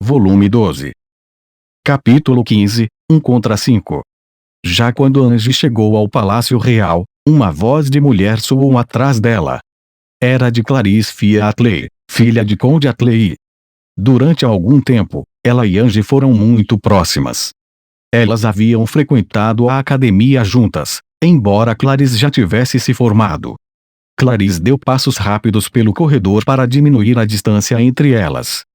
Volume 12. Capítulo 15, 1 contra 5. Já quando Ange chegou ao Palácio Real, uma voz de mulher soou atrás dela. Era de Clarice Fia Atley, filha de Conde Atley. Durante algum tempo, ela e Ange foram muito próximas. Elas haviam frequentado a academia juntas, embora Clarice já tivesse se formado. Clarice deu passos rápidos pelo corredor para diminuir a distância entre elas.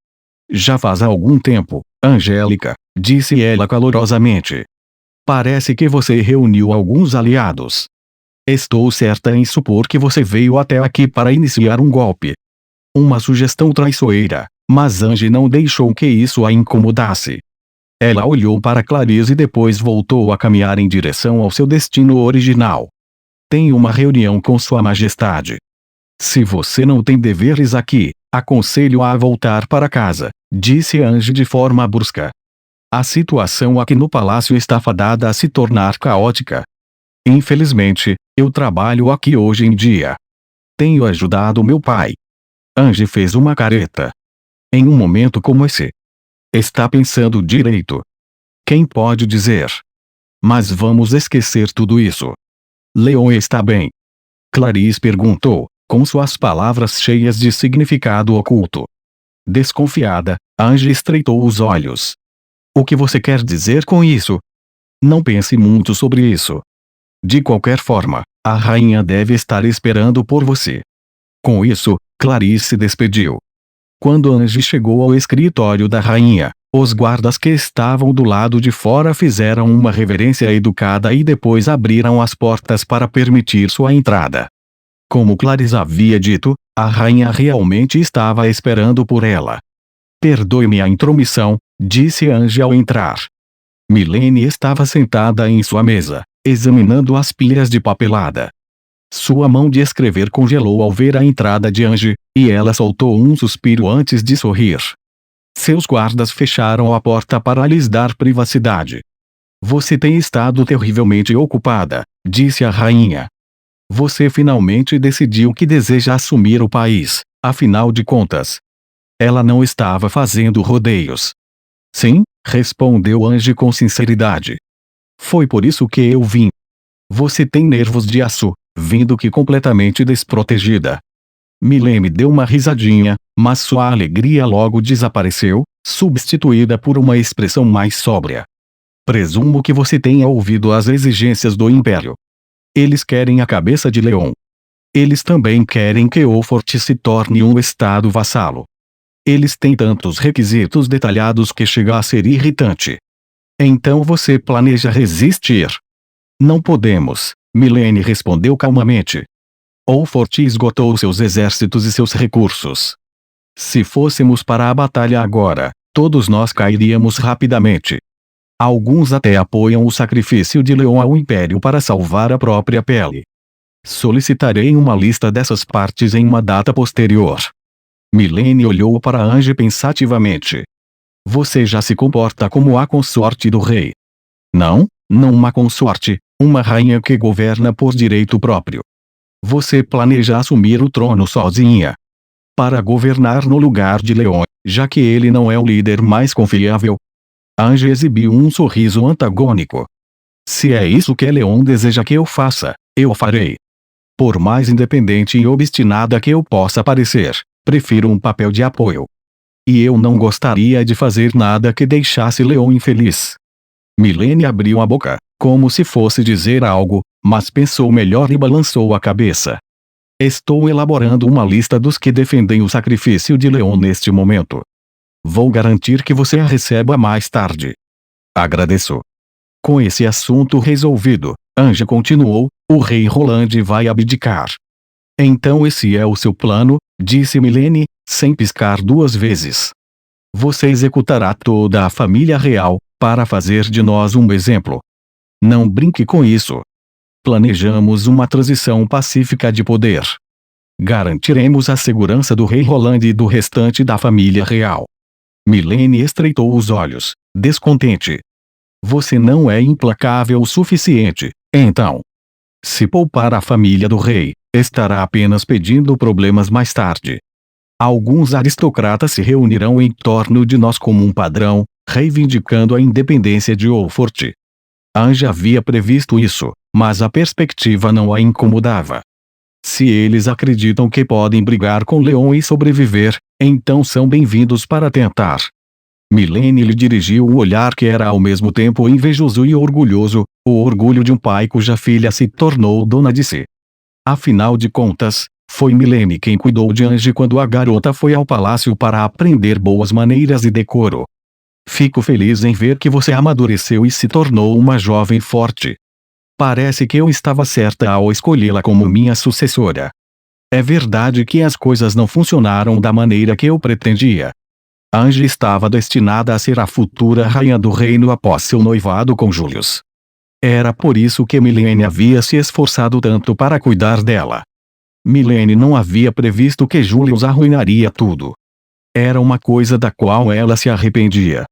Já faz algum tempo, Angélica, disse ela calorosamente. Parece que você reuniu alguns aliados. Estou certa em supor que você veio até aqui para iniciar um golpe. Uma sugestão traiçoeira, mas Ange não deixou que isso a incomodasse. Ela olhou para Clarice e depois voltou a caminhar em direção ao seu destino original. Tenho uma reunião com Sua Majestade. Se você não tem deveres aqui, aconselho-a a voltar para casa, disse Ange de forma brusca. A situação aqui no palácio está fadada a se tornar caótica. Infelizmente, eu trabalho aqui hoje em dia. Tenho ajudado meu pai. Ange fez uma careta. Em um momento como esse. Está pensando direito. Quem pode dizer? Mas vamos esquecer tudo isso. Leon está bem? Clarice perguntou, com suas palavras cheias de significado oculto. Desconfiada, Ange estreitou os olhos. O que você quer dizer com isso? Não pense muito sobre isso. De qualquer forma, a rainha deve estar esperando por você. Com isso, Clarice se despediu. Quando Ange chegou ao escritório da rainha, os guardas que estavam do lado de fora fizeram uma reverência educada e depois abriram as portas para permitir sua entrada. Como Clarice havia dito, a rainha realmente estava esperando por ela. Perdoe-me a intromissão, disse Ange ao entrar. Milene estava sentada em sua mesa, examinando as pilhas de papelada. Sua mão de escrever congelou ao ver a entrada de Ange, e ela soltou um suspiro antes de sorrir. Seus guardas fecharam a porta para lhes dar privacidade. Você tem estado terrivelmente ocupada, disse a rainha. Você finalmente decidiu que deseja assumir o país, afinal de contas. Ela não estava fazendo rodeios. Sim, respondeu Ange com sinceridade. Foi por isso que eu vim. Você tem nervos de aço, vindo que completamente desprotegida. Milene deu uma risadinha, mas sua alegria logo desapareceu, substituída por uma expressão mais sóbria. Presumo que você tenha ouvido as exigências do Império. Eles querem a cabeça de Leon. Eles também querem que Oxford se torne um estado vassalo. Eles têm tantos requisitos detalhados que chega a ser irritante. Então você planeja resistir? Não podemos, Milene respondeu calmamente. Oxford esgotou seus exércitos e seus recursos. Se fôssemos para a batalha agora, todos nós cairíamos rapidamente. Alguns até apoiam o sacrifício de Leon ao Império para salvar a própria pele. Solicitarei uma lista dessas partes em uma data posterior. Milene olhou para Ange pensativamente. Você já se comporta como a consorte do rei. Não uma consorte, uma rainha que governa por direito próprio. Você planeja assumir o trono sozinha. Para governar no lugar de Leon, já que ele não é o líder mais confiável. Ange exibiu um sorriso antagônico. Se é isso que Leon deseja que eu faça, eu farei. Por mais independente e obstinada que eu possa parecer, prefiro um papel de apoio. E eu não gostaria de fazer nada que deixasse Leon infeliz. Milene abriu a boca, como se fosse dizer algo, mas pensou melhor e balançou a cabeça. Estou elaborando uma lista dos que defendem o sacrifício de Leon neste momento. Vou garantir que você a receba mais tarde. Agradeço. Com esse assunto resolvido, Ange continuou, o rei Roland vai abdicar. Então esse é o seu plano, disse Milene, sem piscar duas vezes. Você executará toda a família real, para fazer de nós um exemplo. Não brinque com isso. Planejamos uma transição pacífica de poder. Garantiremos a segurança do rei Roland e do restante da família real. Milene estreitou os olhos, descontente. Você não é implacável o suficiente, então. Se poupar a família do rei, estará apenas pedindo problemas mais tarde. Alguns aristocratas se reunirão em torno de nós como um padrão, reivindicando a independência de Wolfort. Ange havia previsto isso, mas a perspectiva não a incomodava. Se eles acreditam que podem brigar com Leon e sobreviver, então são bem-vindos para tentar. Milene lhe dirigiu um olhar que era ao mesmo tempo invejoso e orgulhoso, o orgulho de um pai cuja filha se tornou dona de si. Afinal de contas, foi Milene quem cuidou de Ange quando a garota foi ao palácio para aprender boas maneiras e decoro. Fico feliz em ver que você amadureceu e se tornou uma jovem forte. Parece que eu estava certa ao escolhê-la como minha sucessora. É verdade que as coisas não funcionaram da maneira que eu pretendia. Ange estava destinada a ser a futura rainha do reino após seu noivado com Julius. Era por isso que Milene havia se esforçado tanto para cuidar dela. Milene não havia previsto que Julius arruinaria tudo. Era uma coisa da qual ela se arrependia.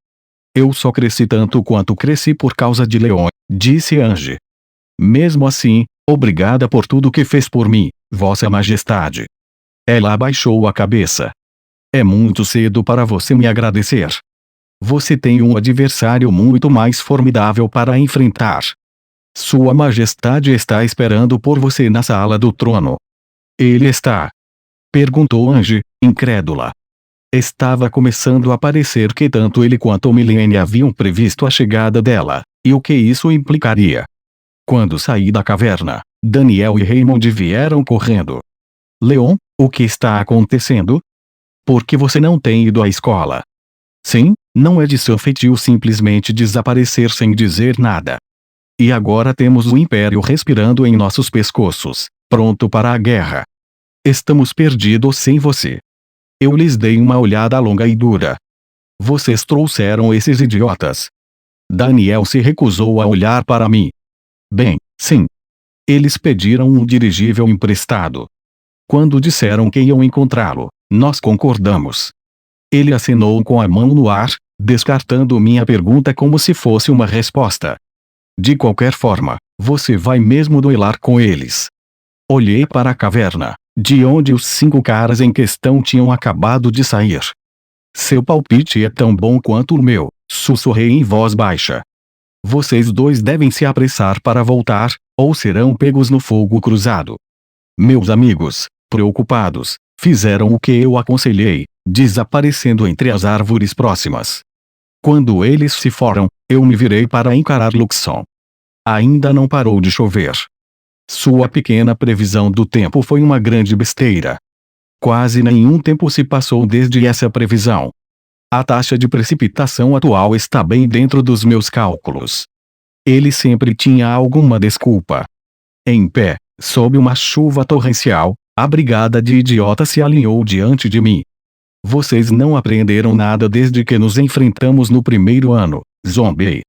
Eu só cresci tanto quanto cresci por causa de Leon, disse Ange. Mesmo assim, obrigada por tudo que fez por mim, Vossa Majestade. Ela abaixou a cabeça. É muito cedo para você me agradecer. Você tem um adversário muito mais formidável para enfrentar. Sua Majestade está esperando por você na sala do trono. Ele está? Perguntou Ange, incrédula. Estava começando a parecer que tanto ele quanto Milene haviam previsto a chegada dela, e o que isso implicaria. Quando saí da caverna, Daniel e Raymond vieram correndo. Leon, o que está acontecendo? Por que você não tem ido à escola? Sim, não é de seu feitio simplesmente desaparecer sem dizer nada. E agora temos o Império respirando em nossos pescoços, pronto para a guerra. Estamos perdidos sem você. Eu lhes dei uma olhada longa e dura. Vocês trouxeram esses idiotas. Daniel se recusou a olhar para mim. Bem, sim. Eles pediram um dirigível emprestado. Quando disseram que iam encontrá-lo, nós concordamos. Ele acenou com a mão no ar, descartando minha pergunta como se fosse uma resposta. De qualquer forma, você vai mesmo duelar com eles. Olhei para a caverna, de onde os 5 caras em questão tinham acabado de sair. Seu palpite é tão bom quanto o meu, sussurrei em voz baixa. Vocês dois devem se apressar para voltar, ou serão pegos no fogo cruzado. Meus amigos, preocupados, fizeram o que eu aconselhei, desaparecendo entre as árvores próximas. Quando eles se foram, eu me virei para encarar Luxon. Ainda não parou de chover. Sua pequena previsão do tempo foi uma grande besteira. Quase nenhum tempo se passou desde essa previsão. A taxa de precipitação atual está bem dentro dos meus cálculos. Ele sempre tinha alguma desculpa. Em pé, sob uma chuva torrencial, a brigada de idiotas se alinhou diante de mim. Vocês não aprenderam nada desde que nos enfrentamos no primeiro ano, zombie.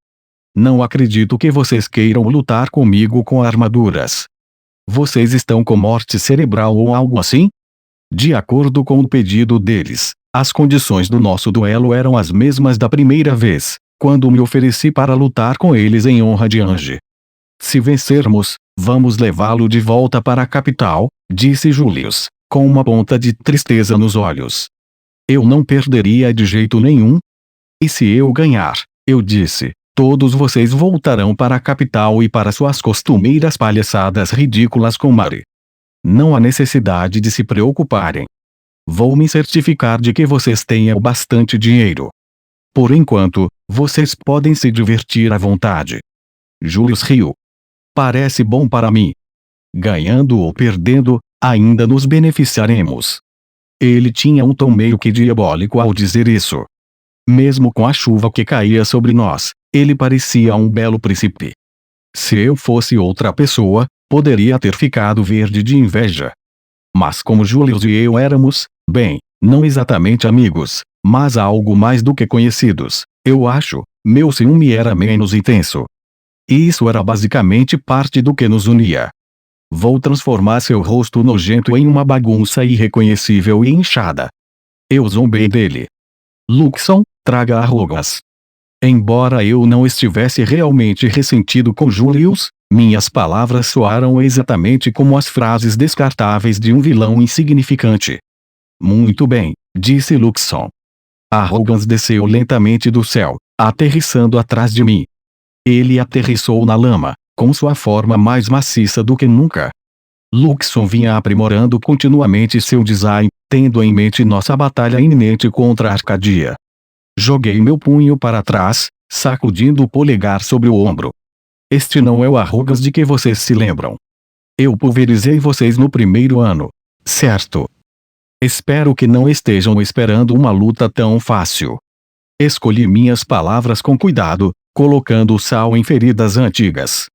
Não acredito que vocês queiram lutar comigo com armaduras. Vocês estão com morte cerebral ou algo assim? De acordo com o pedido deles, as condições do nosso duelo eram as mesmas da primeira vez, quando me ofereci para lutar com eles em honra de Ange. Se vencermos, vamos levá-lo de volta para a capital, disse Julius, com uma ponta de tristeza nos olhos. Eu não perderia de jeito nenhum. E se eu ganhar, eu disse, todos vocês voltarão para a capital e para suas costumeiras palhaçadas ridículas com Mary. Não há necessidade de se preocuparem. Vou me certificar de que vocês tenham bastante dinheiro. Por enquanto, vocês podem se divertir à vontade. Julius riu. Parece bom para mim. Ganhando ou perdendo, ainda nos beneficiaremos. Ele tinha um tom meio que diabólico ao dizer isso. Mesmo com a chuva que caía sobre nós, ele parecia um belo príncipe. Se eu fosse outra pessoa, poderia ter ficado verde de inveja. Mas como Julius e eu éramos, bem, não exatamente amigos, mas algo mais do que conhecidos, eu acho, meu ciúme era menos intenso. E isso era basicamente parte do que nos unia. Vou transformar seu rosto nojento em uma bagunça irreconhecível e inchada. Eu zombei dele. Luxon, traga arrogas. Embora eu não estivesse realmente ressentido com Julius, minhas palavras soaram exatamente como as frases descartáveis de um vilão insignificante. Muito bem, disse Luxon. Arrogans desceu lentamente do céu, aterrissando atrás de mim. Ele aterrissou na lama, com sua forma mais maciça do que nunca. Luxon vinha aprimorando continuamente seu design, tendo em mente nossa batalha iminente contra a Arcadia. Joguei meu punho para trás, sacudindo o polegar sobre o ombro. Este não é o Arrogans de que vocês se lembram. Eu pulverizei vocês no primeiro ano, certo? Espero que não estejam esperando uma luta tão fácil. Escolhi minhas palavras com cuidado, colocando sal em feridas antigas.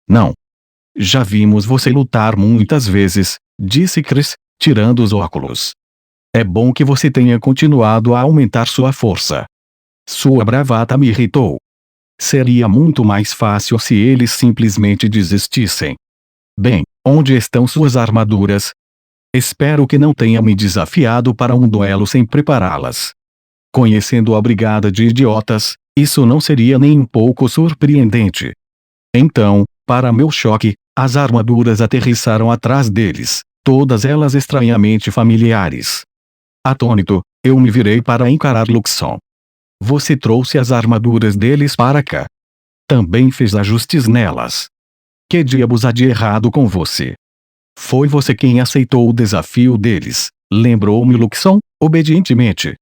Não. Já vimos você lutar muitas vezes, disse Chris, tirando os óculos. É bom que você tenha continuado a aumentar sua força. Sua bravata me irritou. Seria muito mais fácil se eles simplesmente desistissem. Bem, onde estão suas armaduras? Espero que não tenha me desafiado para um duelo sem prepará-las. Conhecendo a brigada de idiotas, isso não seria nem um pouco surpreendente. Então, para meu choque, as armaduras aterrissaram atrás deles, todas elas estranhamente familiares. Atônito, eu me virei para encarar Luxon. Você trouxe as armaduras deles para cá. Também fez ajustes nelas. Que diabos há de errado com você? Foi você quem aceitou o desafio deles, lembrou-me Luxon, obedientemente.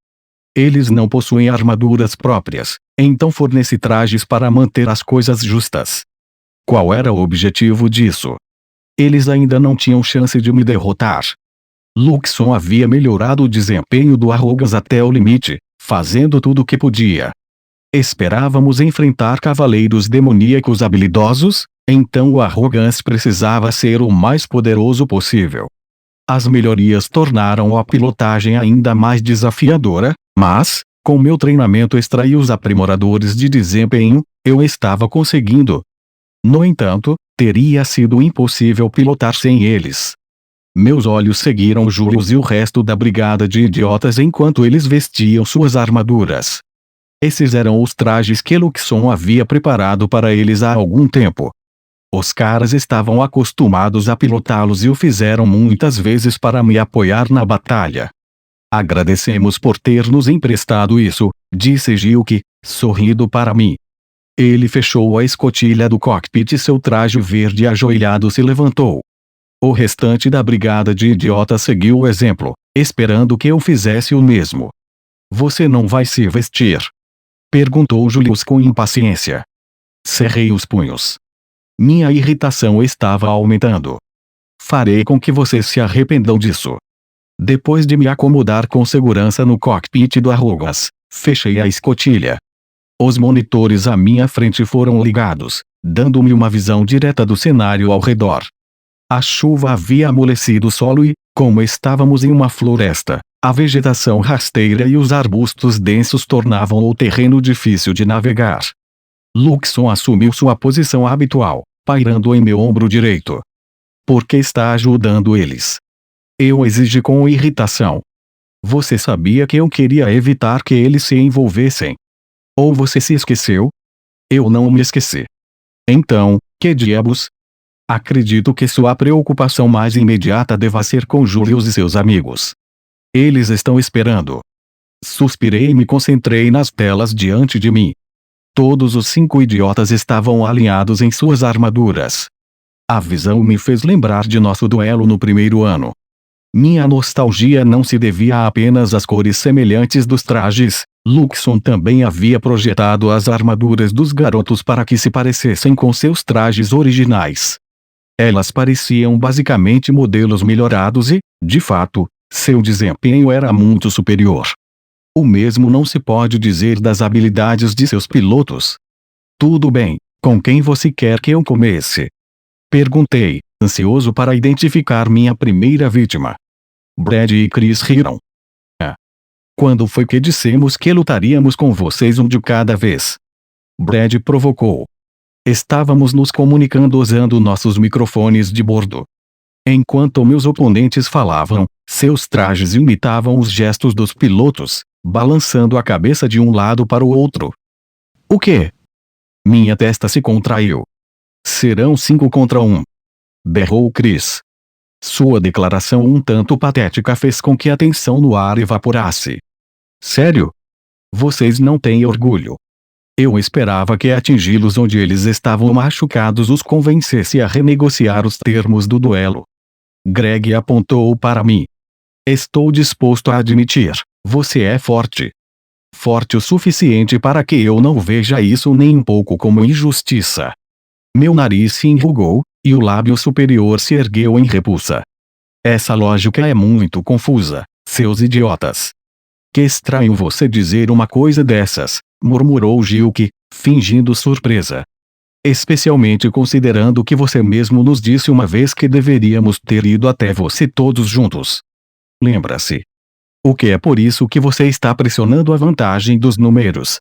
Eles não possuem armaduras próprias, então fornece trajes para manter as coisas justas. Qual era o objetivo disso? Eles ainda não tinham chance de me derrotar. Luxon havia melhorado o desempenho do Arrogans até o limite, fazendo tudo o que podia. Esperávamos enfrentar cavaleiros demoníacos habilidosos, então o Arrogans precisava ser o mais poderoso possível. As melhorias tornaram a pilotagem ainda mais desafiadora, mas, com meu treinamento extra e os aprimoradores de desempenho, eu estava conseguindo. No entanto, teria sido impossível pilotar sem eles. Meus olhos seguiram Julius e o resto da brigada de idiotas enquanto eles vestiam suas armaduras. Esses eram os trajes que Luxon havia preparado para eles há algum tempo. Os caras estavam acostumados a pilotá-los e o fizeram muitas vezes para me apoiar na batalha. Agradecemos por ter nos emprestado isso, disse Gilk, sorrindo para mim. Ele fechou a escotilha do cockpit e seu traje verde ajoelhado se levantou. O restante da brigada de idiotas seguiu o exemplo, esperando que eu fizesse o mesmo. Você não vai se vestir? Perguntou Julius com impaciência. Cerrei os punhos. Minha irritação estava aumentando. Farei com que vocês se arrependam disso. Depois de me acomodar com segurança no cockpit do Arrogans, fechei a escotilha. Os monitores à minha frente foram ligados, dando-me uma visão direta do cenário ao redor. A chuva havia amolecido o solo e, como estávamos em uma floresta, a vegetação rasteira e os arbustos densos tornavam o terreno difícil de navegar. Luxon assumiu sua posição habitual, pairando em meu ombro direito. Por que está ajudando eles? Eu exigi com irritação. Você sabia que eu queria evitar que eles se envolvessem? Ou você se esqueceu? Eu não me esqueci. Então, que diabos? Acredito que sua preocupação mais imediata deva ser com Julius e seus amigos. Eles estão esperando. Suspirei e me concentrei nas telas diante de mim. Todos os 5 idiotas estavam alinhados em suas armaduras. A visão me fez lembrar de nosso duelo no primeiro ano. Minha nostalgia não se devia apenas às cores semelhantes dos trajes. Luxon também havia projetado as armaduras dos garotos para que se parecessem com seus trajes originais. Elas pareciam basicamente modelos melhorados e, de fato, seu desempenho era muito superior. O mesmo não se pode dizer das habilidades de seus pilotos. Tudo bem, com quem você quer que eu comece? Perguntei, ansioso para identificar minha primeira vítima. Brad e Chris riram. Quando foi que dissemos que lutaríamos com vocês um de cada vez? Brad provocou. Estávamos nos comunicando usando nossos microfones de bordo. Enquanto meus oponentes falavam, seus trajes imitavam os gestos dos pilotos, balançando a cabeça de um lado para o outro. O quê? Minha testa se contraiu. Serão 5 contra 1. Berrou Chris. Sua declaração um tanto patética fez com que a tensão no ar evaporasse. Sério? Vocês não têm orgulho. Eu esperava que atingi-los onde eles estavam machucados os convencesse a renegociar os termos do duelo. Greg apontou para mim. Estou disposto a admitir, você é forte. Forte o suficiente para que eu não veja isso nem um pouco como injustiça. Meu nariz se enrugou, e o lábio superior se ergueu em repulsa. Essa lógica é muito confusa, seus idiotas. Que estranho você dizer uma coisa dessas, murmurou Gilke, fingindo surpresa. Especialmente considerando que você mesmo nos disse uma vez que deveríamos ter ido até você todos juntos. Lembra-se. O que é por isso que você está pressionando a vantagem dos números?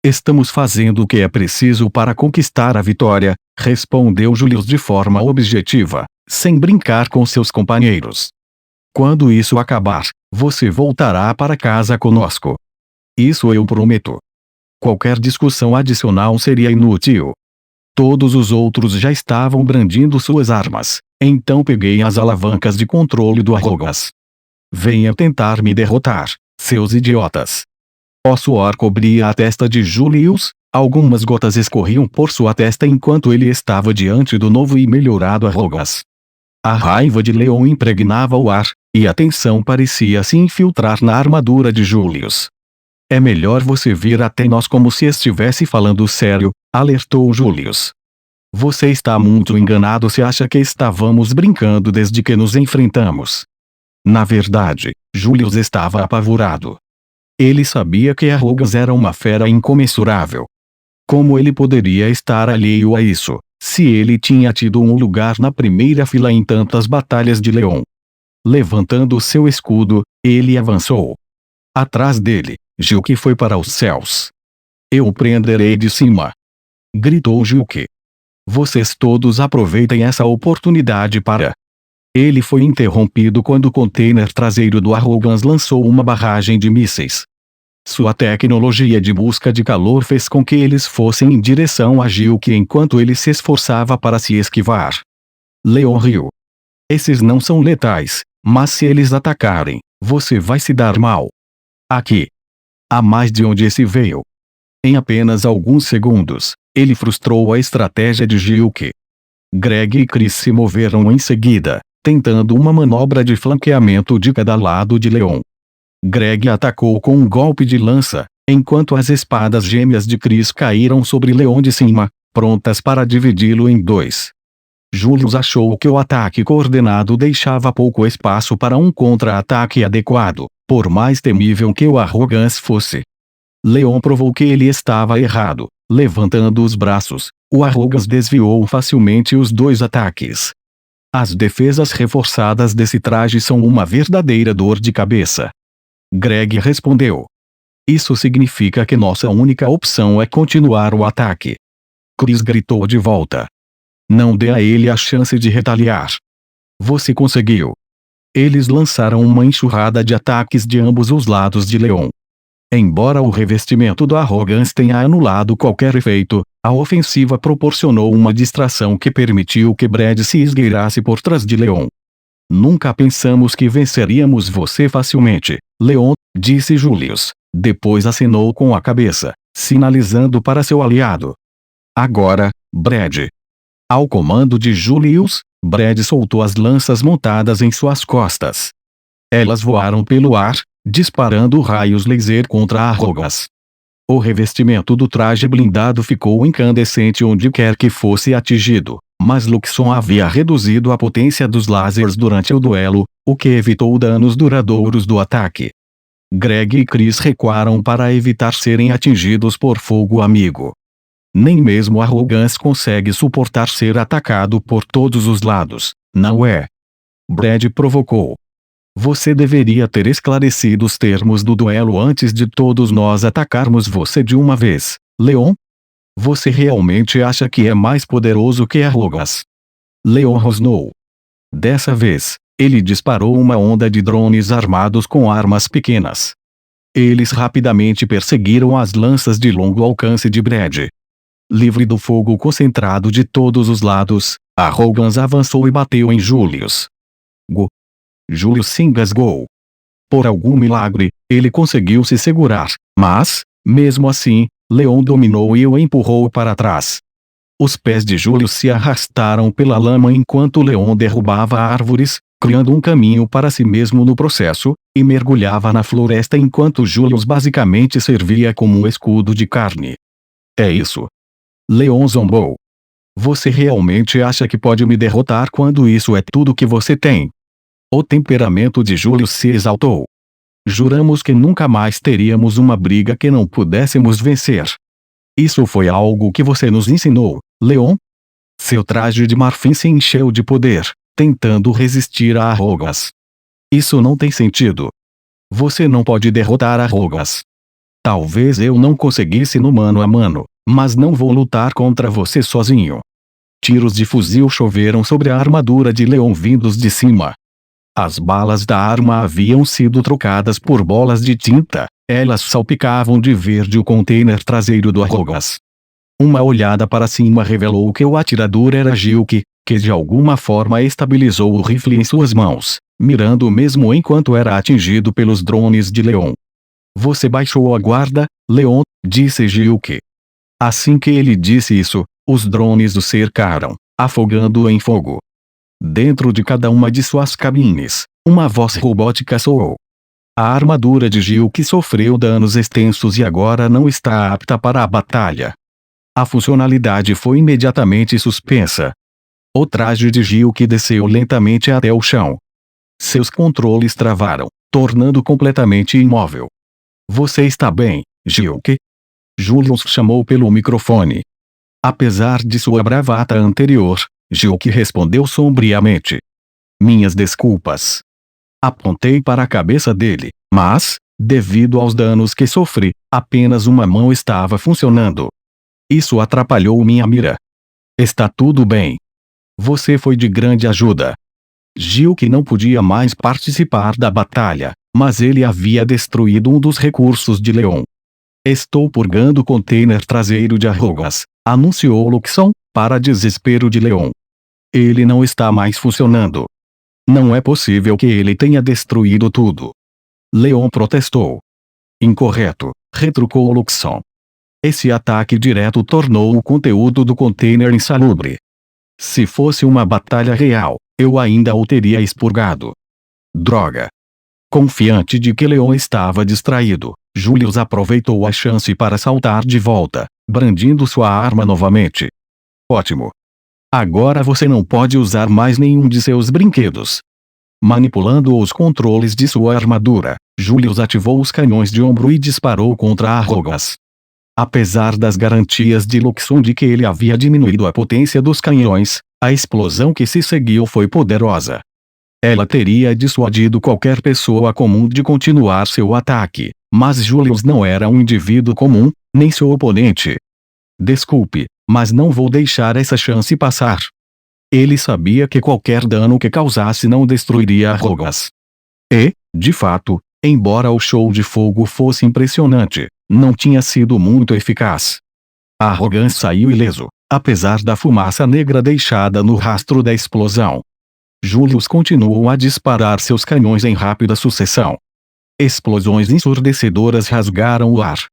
Estamos fazendo o que é preciso para conquistar a vitória, respondeu Julius de forma objetiva, sem brincar com seus companheiros. Quando isso acabar, você voltará para casa conosco. Isso eu prometo. Qualquer discussão adicional seria inútil. Todos os outros já estavam brandindo suas armas, então peguei as alavancas de controle do Arrogas. Venha tentar me derrotar, seus idiotas. O suor cobria a testa de Julius, algumas gotas escorriam por sua testa enquanto ele estava diante do novo e melhorado Arrogas. A raiva de Leon impregnava o ar, e a tensão parecia se infiltrar na armadura de Julius. É melhor você vir até nós como se estivesse falando sério, alertou Julius. Você está muito enganado se acha que estávamos brincando desde que nos enfrentamos. Na verdade, Julius estava apavorado. Ele sabia que Arrogas era uma fera incomensurável. Como ele poderia estar alheio a isso, se ele tinha tido um lugar na primeira fila em tantas batalhas de Leon? Levantando seu escudo, ele avançou. Atrás dele, Gilke foi para os céus. Eu o prenderei de cima. Gritou Gilke. Vocês todos aproveitem essa oportunidade para... Ele foi interrompido quando o container traseiro do Arrogans lançou uma barragem de mísseis. Sua tecnologia de busca de calor fez com que eles fossem em direção a Gilke enquanto ele se esforçava para se esquivar. Leon riu. Esses não são letais, mas se eles atacarem, você vai se dar mal. Aqui. A mais de onde esse veio. Em apenas alguns segundos, ele frustrou a estratégia de Gilke. Greg e Chris se moveram em seguida, tentando uma manobra de flanqueamento de cada lado de Leon. Greg atacou com um golpe de lança, enquanto as espadas gêmeas de Chris caíram sobre Leon de cima, prontas para dividi-lo em dois. Julius achou que o ataque coordenado deixava pouco espaço para um contra-ataque adequado, por mais temível que o Arrogans fosse. Leon provou que ele estava errado. Levantando os braços, o Arrogans desviou facilmente os dois ataques. As defesas reforçadas desse traje são uma verdadeira dor de cabeça. Greg respondeu. Isso significa que nossa única opção é continuar o ataque. Chris gritou de volta. Não dê a ele a chance de retaliar. Você conseguiu. Eles lançaram uma enxurrada de ataques de ambos os lados de Leon. Embora o revestimento do Arrogans tenha anulado qualquer efeito, a ofensiva proporcionou uma distração que permitiu que Brad se esgueirasse por trás de Leon. Nunca pensamos que venceríamos você facilmente, Leon, disse Julius. Depois acenou com a cabeça, sinalizando para seu aliado. Agora, Brad. Ao comando de Julius, Brad soltou as lanças montadas em suas costas. Elas voaram pelo ar, disparando raios laser contra Arrogas. O revestimento do traje blindado ficou incandescente onde quer que fosse atingido, mas Luxon havia reduzido a potência dos lasers durante o duelo, o que evitou danos duradouros do ataque. Greg e Chris recuaram para evitar serem atingidos por fogo amigo. Nem mesmo Arrogans consegue suportar ser atacado por todos os lados, não é? Brad provocou. Você deveria ter esclarecido os termos do duelo antes de todos nós atacarmos você de uma vez, Leon? Você realmente acha que é mais poderoso que Arrogas? Leon rosnou. Dessa vez, ele disparou uma onda de drones armados com armas pequenas. Eles rapidamente perseguiram as lanças de longo alcance de Brad. Livre do fogo concentrado de todos os lados, Arrogans avançou e bateu em Julius. Go. Júlio se engasgou. Por algum milagre, ele conseguiu se segurar, mas, mesmo assim, Leon dominou e o empurrou para trás. Os pés de Júlio se arrastaram pela lama enquanto Leon derrubava árvores, criando um caminho para si mesmo no processo, e mergulhava na floresta enquanto Júlio basicamente servia como um escudo de carne. É isso. Leon zombou. Você realmente acha que pode me derrotar quando isso é tudo que você tem? O temperamento de Júlio se exaltou. Juramos que nunca mais teríamos uma briga que não pudéssemos vencer. Isso foi algo que você nos ensinou, Leon? Seu traje de marfim se encheu de poder, tentando resistir a Arrogas. Isso não tem sentido. Você não pode derrotar Arrogas. Talvez eu não conseguisse no mano a mano, mas não vou lutar contra você sozinho. Tiros de fuzil choveram sobre a armadura de Leon vindos de cima. As balas da arma haviam sido trocadas por bolas de tinta, elas salpicavam de verde o container traseiro do Arrogas. Uma olhada para cima revelou que o atirador era Gilk, que de alguma forma estabilizou o rifle em suas mãos, mirando mesmo enquanto era atingido pelos drones de Leon. Você baixou a guarda, Leon, disse Gilk. Assim que ele disse isso, os drones o cercaram, afogando-o em fogo. Dentro de cada uma de suas cabines, uma voz robótica soou. A armadura de Gilk sofreu danos extensos e agora não está apta para a batalha. A funcionalidade foi imediatamente suspensa. O traje de Gilk desceu lentamente até o chão. Seus controles travaram, tornando completamente imóvel. Você está bem, Gilk? Julius chamou pelo microfone. Apesar de sua bravata anterior, Gilk respondeu sombriamente. Minhas desculpas. Apontei para a cabeça dele, mas, devido aos danos que sofri, apenas uma mão estava funcionando. Isso atrapalhou minha mira. Está tudo bem. Você foi de grande ajuda. Gilk não podia mais participar da batalha, mas ele havia destruído um dos recursos de Leon. Estou purgando o container traseiro de Arrogas, anunciou Luxon, para desespero de Leon. Ele não está mais funcionando. Não é possível que ele tenha destruído tudo. Leon protestou. Incorreto, retrucou Luxon. Esse ataque direto tornou o conteúdo do container insalubre. Se fosse uma batalha real, eu ainda o teria expurgado. Droga. Confiante de que Leon estava distraído, Julius aproveitou a chance para saltar de volta, brandindo sua arma novamente. Ótimo. Agora você não pode usar mais nenhum de seus brinquedos. Manipulando os controles de sua armadura, Julius ativou os canhões de ombro e disparou contra Arrogas. Apesar das garantias de Luxon de que ele havia diminuído a potência dos canhões, a explosão que se seguiu foi poderosa. Ela teria dissuadido qualquer pessoa comum de continuar seu ataque, mas Julius não era um indivíduo comum, nem seu oponente. Desculpe, mas não vou deixar essa chance passar. Ele sabia que qualquer dano que causasse não destruiria Arrogas. E, de fato, embora o show de fogo fosse impressionante, não tinha sido muito eficaz. Arrogan saiu ileso, apesar da fumaça negra deixada no rastro da explosão. Julius continuou a disparar seus canhões em rápida sucessão. Explosões ensurdecedoras rasgaram o ar.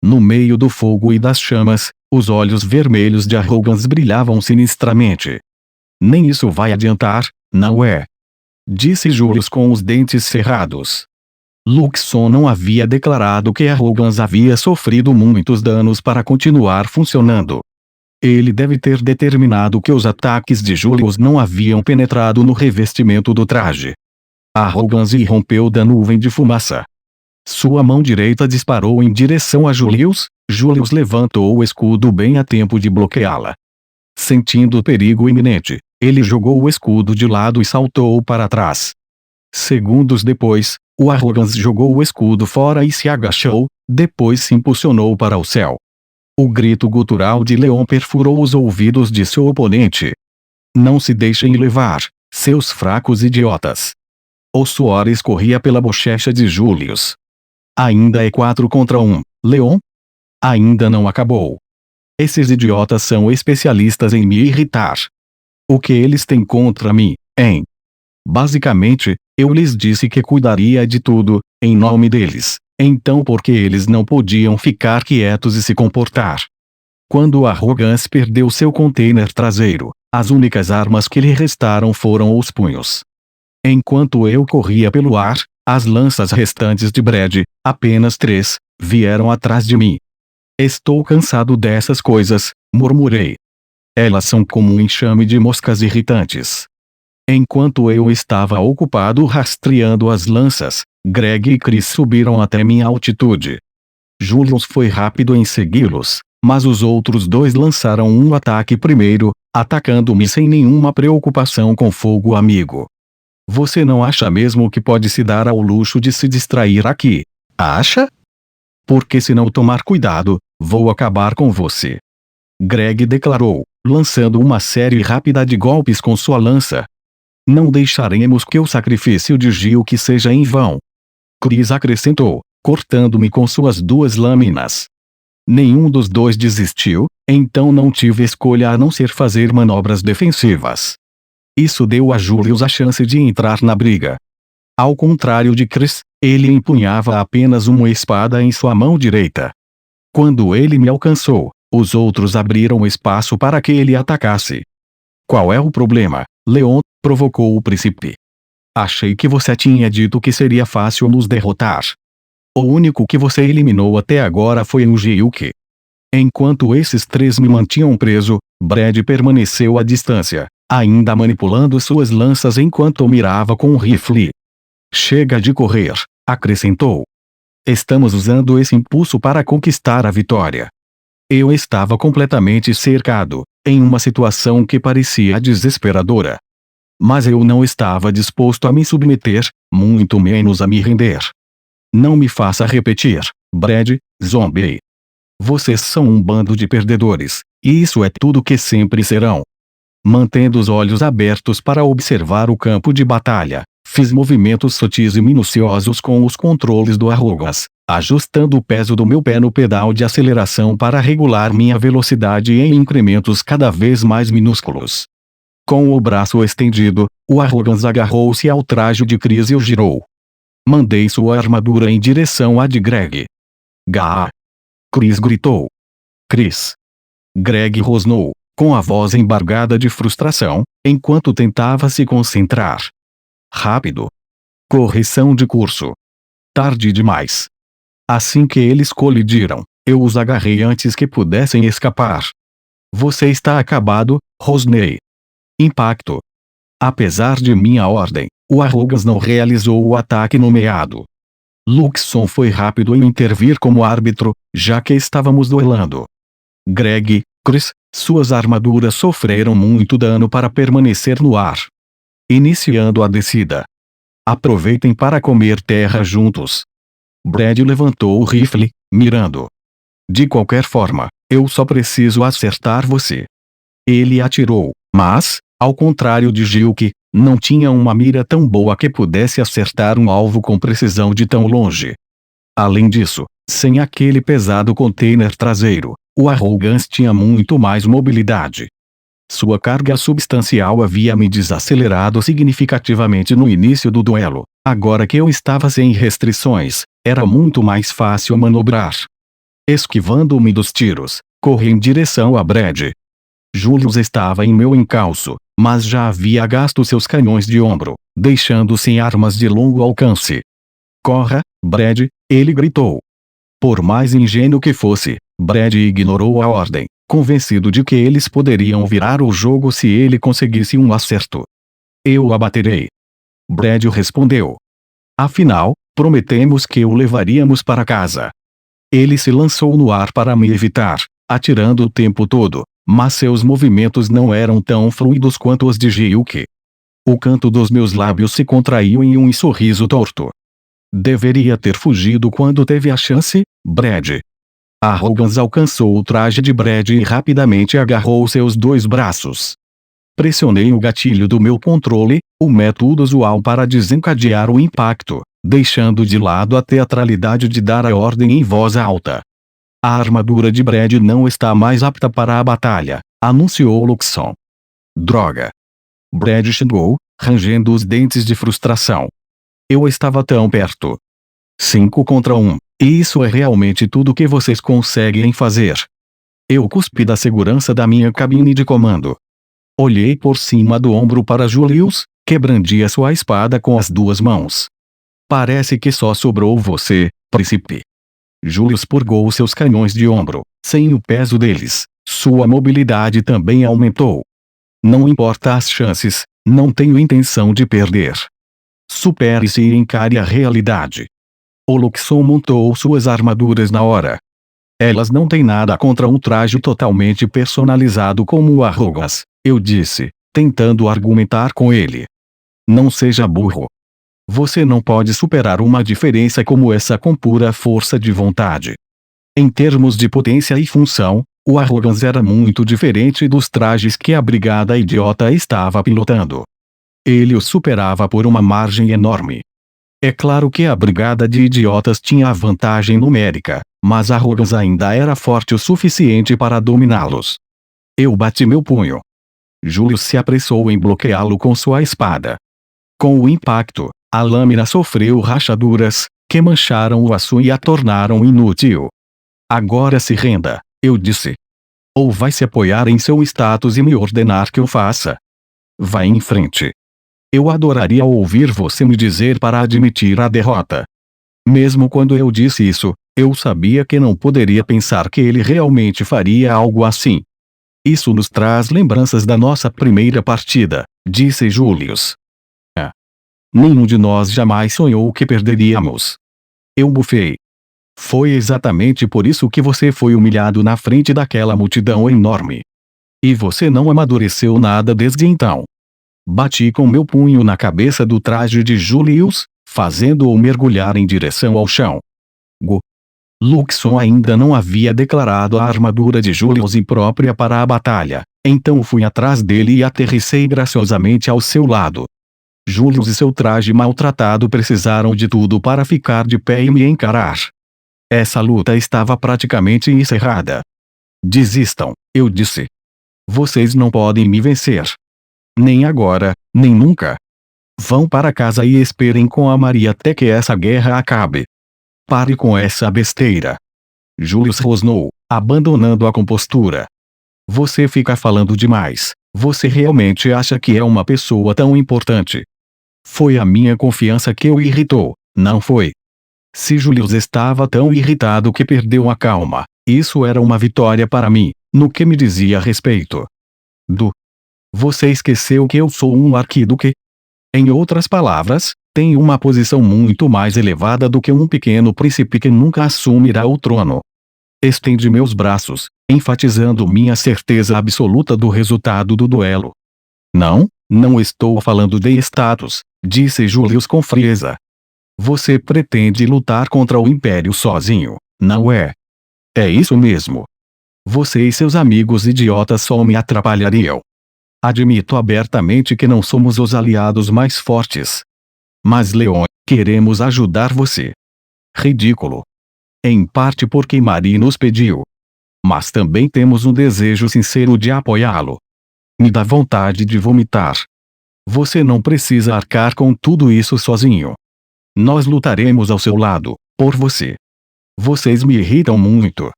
No meio do fogo e das chamas, os olhos vermelhos de Arrogan brilhavam sinistramente. Nem isso vai adiantar, não é? Disse Julius com os dentes cerrados. Luxon não havia declarado que Arrogan havia sofrido muitos danos para continuar funcionando. Ele deve ter determinado que os ataques de Julius não haviam penetrado no revestimento do traje. Arrogan irrompeu da nuvem de fumaça. Sua mão direita disparou em direção a Julius. Julius levantou o escudo bem a tempo de bloqueá-la. Sentindo o perigo iminente, ele jogou o escudo de lado e saltou para trás. Segundos depois, o Arrogan jogou o escudo fora e se agachou, depois se impulsionou para o céu. O grito gutural de Leon perfurou os ouvidos de seu oponente. Não se deixem levar, seus fracos idiotas. O suor escorria pela bochecha de Julius. Ainda é 4 contra 1, Leon? Ainda não acabou. Esses idiotas são especialistas em me irritar. O que eles têm contra mim, hein? Basicamente, eu lhes disse que cuidaria de tudo, em nome deles. Então por que eles não podiam ficar quietos e se comportar? Quando Arrogance perdeu seu container traseiro, as únicas armas que lhe restaram foram os punhos. Enquanto eu corria pelo ar, as lanças restantes de Brad, apenas 3, vieram atrás de mim. Estou cansado dessas coisas, murmurei. Elas são como um enxame de moscas irritantes. Enquanto eu estava ocupado rastreando as lanças, Greg e Chris subiram até minha altitude. Julius foi rápido em segui-los, mas os outros dois lançaram um ataque primeiro, atacando-me sem nenhuma preocupação com fogo amigo. Você não acha mesmo que pode se dar ao luxo de se distrair aqui? Acha? Porque se não tomar cuidado, vou acabar com você. Greg declarou, lançando uma série rápida de golpes com sua lança. Não deixaremos que o sacrifício de Gil-K seja em vão. Chris acrescentou, cortando-me com suas 2 lâminas. Nenhum dos dois desistiu, então não tive escolha a não ser fazer manobras defensivas. Isso deu a Julius a chance de entrar na briga. Ao contrário de Chris, ele empunhava apenas uma espada em sua mão direita. Quando ele me alcançou, os outros abriram espaço para que ele atacasse. Qual é o problema, Leon? Provocou o príncipe. Achei que você tinha dito que seria fácil nos derrotar. O único que você eliminou até agora foi o Gil-K. Enquanto esses 3 me mantinham preso, Brad permaneceu à distância, ainda manipulando suas lanças enquanto mirava com o rifle. Chega de correr, acrescentou. Estamos usando esse impulso para conquistar a vitória. Eu estava completamente cercado, em uma situação que parecia desesperadora. Mas eu não estava disposto a me submeter, muito menos a me render. Não me faça repetir, Brad, zombie. Vocês são um bando de perdedores, e isso é tudo que sempre serão. Mantendo os olhos abertos para observar o campo de batalha, fiz movimentos sutis e minuciosos com os controles do Arrogance, ajustando o peso do meu pé no pedal de aceleração para regular minha velocidade em incrementos cada vez mais minúsculos. Com o braço estendido, o Arrogance agarrou-se ao traje de Chris e o girou. Mandei sua armadura em direção à de Greg. Gah! Chris gritou. Chris. Greg rosnou, com a voz embargada de frustração, enquanto tentava se concentrar. Rápido. Correção de curso. Tarde demais. Assim que eles colidiram, eu os agarrei antes que pudessem escapar. Você está acabado, rosnei. Impacto. Apesar de minha ordem, o Arrogance não realizou o ataque nomeado. Luxon foi rápido em intervir como árbitro, já que estávamos duelando. Greg, Chris, suas armaduras sofreram muito dano para permanecer no ar. Iniciando a descida. Aproveitem para comer terra juntos. Brad levantou o rifle, mirando. De qualquer forma, eu só preciso acertar você. Ele atirou, mas, ao contrário de Gil-K, não tinha uma mira tão boa que pudesse acertar um alvo com precisão de tão longe. Além disso, sem aquele pesado container traseiro, o Arrogance tinha muito mais mobilidade. Sua carga substancial havia me desacelerado significativamente no início do duelo. Agora que eu estava sem restrições, era muito mais fácil manobrar. Esquivando-me dos tiros, corri em direção a Brad. Julius estava em meu encalço, mas já havia gasto seus canhões de ombro, deixando sem armas de longo alcance. Corra, Brad, ele gritou. Por mais ingênuo que fosse, Brad ignorou a ordem, convencido de que eles poderiam virar o jogo se ele conseguisse um acerto. Eu o abaterei. Brad respondeu. Afinal, prometemos que o levaríamos para casa. Ele se lançou no ar para me evitar, atirando o tempo todo, mas seus movimentos não eram tão fluidos quanto os de Gil-K. O canto dos meus lábios se contraiu em um sorriso torto. Deveria ter fugido quando teve a chance, Brad. Arrogance alcançou o traje de Brad e rapidamente agarrou seus 2 braços. Pressionei o gatilho do meu controle, o método usual para desencadear o impacto, deixando de lado a teatralidade de dar a ordem em voz alta. A armadura de Brad não está mais apta para a batalha, anunciou Luxon. Droga. Brad xingou, rangendo os dentes de frustração. Eu estava tão perto. 5 contra 1. E isso é realmente tudo que vocês conseguem fazer. Eu cuspi da segurança da minha cabine de comando. Olhei por cima do ombro para Julius, que brandia sua espada com as 2 mãos. Parece que só sobrou você, príncipe. Julius purgou seus canhões de ombro. Sem o peso deles, sua mobilidade também aumentou. Não importa as chances, não tenho intenção de perder. Supere-se e encare a realidade. O Luxon montou suas armaduras na hora. Elas não têm nada contra um traje totalmente personalizado como o Arrogas, eu disse, tentando argumentar com ele. Não seja burro. Você não pode superar uma diferença como essa com pura força de vontade. Em termos de potência e função, o Arrogans era muito diferente dos trajes que a Brigada Idiota estava pilotando. Ele os superava por uma margem enorme. É claro que a Brigada de Idiotas tinha a vantagem numérica, mas Arrogans ainda era forte o suficiente para dominá-los. Eu bati meu punho. Julius se apressou em bloqueá-lo com sua espada. Com o impacto, a lâmina sofreu rachaduras, que mancharam o aço e a tornaram inútil. Agora se renda, eu disse. Ou vai se apoiar em seu status e me ordenar que o faça. Vá em frente. Eu adoraria ouvir você me dizer para admitir a derrota. Mesmo quando eu disse isso, eu sabia que não poderia pensar que ele realmente faria algo assim. Isso nos traz lembranças da nossa primeira partida, disse Julius. Nenhum de nós jamais sonhou que perderíamos. Eu bufei. Foi exatamente por isso que você foi humilhado na frente daquela multidão enorme. E você não amadureceu nada desde então. Bati com meu punho na cabeça do traje de Julius, fazendo-o mergulhar em direção ao chão. Luxon ainda não havia declarado a armadura de Julius imprópria para a batalha, então fui atrás dele e aterrissei graciosamente ao seu lado. Julius e seu traje maltratado precisaram de tudo para ficar de pé e me encarar. Essa luta estava praticamente encerrada. Desistam, eu disse. Vocês não podem me vencer. Nem agora, nem nunca. Vão para casa e esperem com a Maria até que essa guerra acabe. Pare com essa besteira. Julius rosnou, abandonando a compostura. Você fica falando demais. Você realmente acha que é uma pessoa tão importante? Foi a minha confiança que o irritou, não foi? Se Julius estava tão irritado que perdeu a calma, isso era uma vitória para mim, no que me dizia a respeito. Você esqueceu que eu sou um arquiduque? Em outras palavras, tenho uma posição muito mais elevada do que um pequeno príncipe que nunca assumirá o trono. Estendi meus braços, enfatizando minha certeza absoluta do resultado do duelo. Não estou falando de status, disse Julius com frieza. Você pretende lutar contra o Império sozinho, não é? É isso mesmo. Você e seus amigos idiotas só me atrapalhariam. Admito abertamente que não somos os aliados mais fortes. Mas Leon, queremos ajudar você. Ridículo. Em parte porque Marie nos pediu. Mas também temos um desejo sincero de apoiá-lo. Me dá vontade de vomitar. Você não precisa arcar com tudo isso sozinho. Nós lutaremos ao seu lado, por você. Vocês me irritam muito.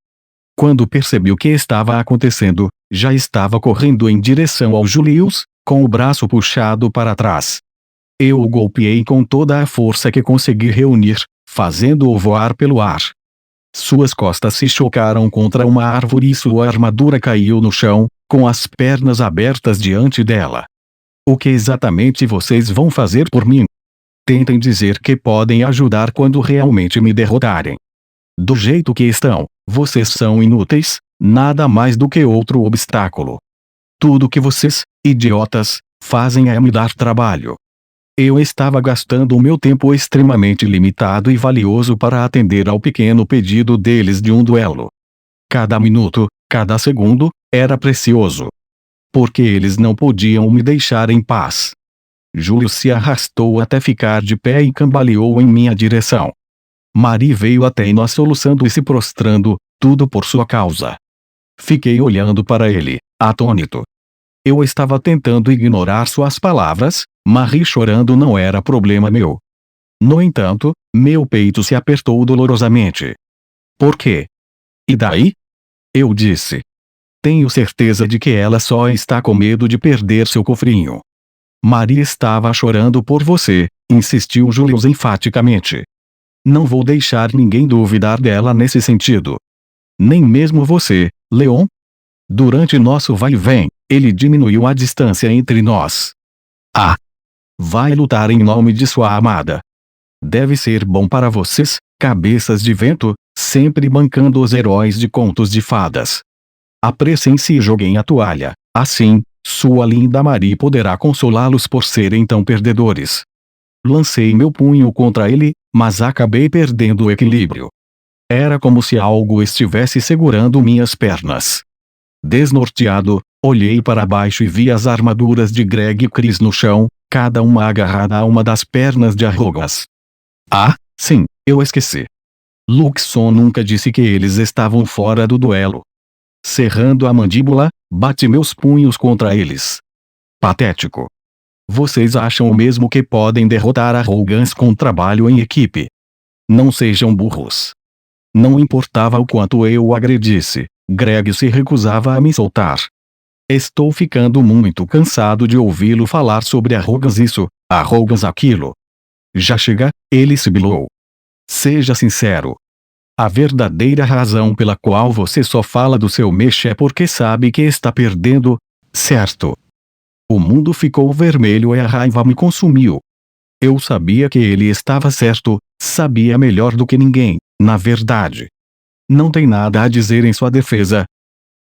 Quando percebi o que estava acontecendo, já estava correndo em direção ao Julius, com o braço puxado para trás. Eu o golpeei com toda a força que consegui reunir, fazendo-o voar pelo ar. Suas costas se chocaram contra uma árvore e sua armadura caiu no chão, com as pernas abertas diante dela. O que exatamente vocês vão fazer por mim? Tentem dizer que podem ajudar quando realmente me derrotarem. Do jeito que estão, vocês são inúteis, nada mais do que outro obstáculo. Tudo que vocês, idiotas, fazem é me dar trabalho. Eu estava gastando o meu tempo extremamente limitado e valioso para atender ao pequeno pedido deles de um duelo. Cada minuto, cada segundo, era precioso. Porque eles não podiam me deixar em paz. Julius se arrastou até ficar de pé e cambaleou em minha direção. Marie veio até nós soluçando e se prostrando, tudo por sua causa. Fiquei olhando para ele, atônito. Eu estava tentando ignorar suas palavras, mas chorando não era problema meu. No entanto, meu peito se apertou dolorosamente. Por quê? E daí? Eu disse. Tenho certeza de que ela só está com medo de perder seu cofrinho. Maria estava chorando por você, insistiu Julius enfaticamente. Não vou deixar ninguém duvidar dela nesse sentido. Nem mesmo você, Leon. Durante nosso vai e vem, ele diminuiu a distância entre nós. Ah! Vai lutar em nome de sua amada. Deve ser bom para vocês, cabeças de vento, sempre bancando os heróis de contos de fadas. Apressem-se e joguem a toalha, assim, sua linda Marie poderá consolá-los por serem tão perdedores. Lancei meu punho contra ele, mas acabei perdendo o equilíbrio. Era como se algo estivesse segurando minhas pernas. Desnorteado, olhei para baixo e vi as armaduras de Greg e Chris no chão, cada uma agarrada a uma das pernas de Arrogas. Ah, sim, eu esqueci. Luxon nunca disse que eles estavam fora do duelo. Cerrando a mandíbula, bati meus punhos contra eles. Patético. Vocês acham o mesmo que podem derrotar Arrogans com trabalho em equipe? Não sejam burros. Não importava o quanto eu o agredisse, Greg se recusava a me soltar. Estou ficando muito cansado de ouvi-lo falar sobre Arrogans isso, Arrogans aquilo. Já chega, ele sibilou. Seja sincero. A verdadeira razão pela qual você só fala do seu mexe é porque sabe que está perdendo, certo? O mundo ficou vermelho e a raiva me consumiu. Eu sabia que ele estava certo, sabia melhor do que ninguém, na verdade. Não tem nada a dizer em sua defesa.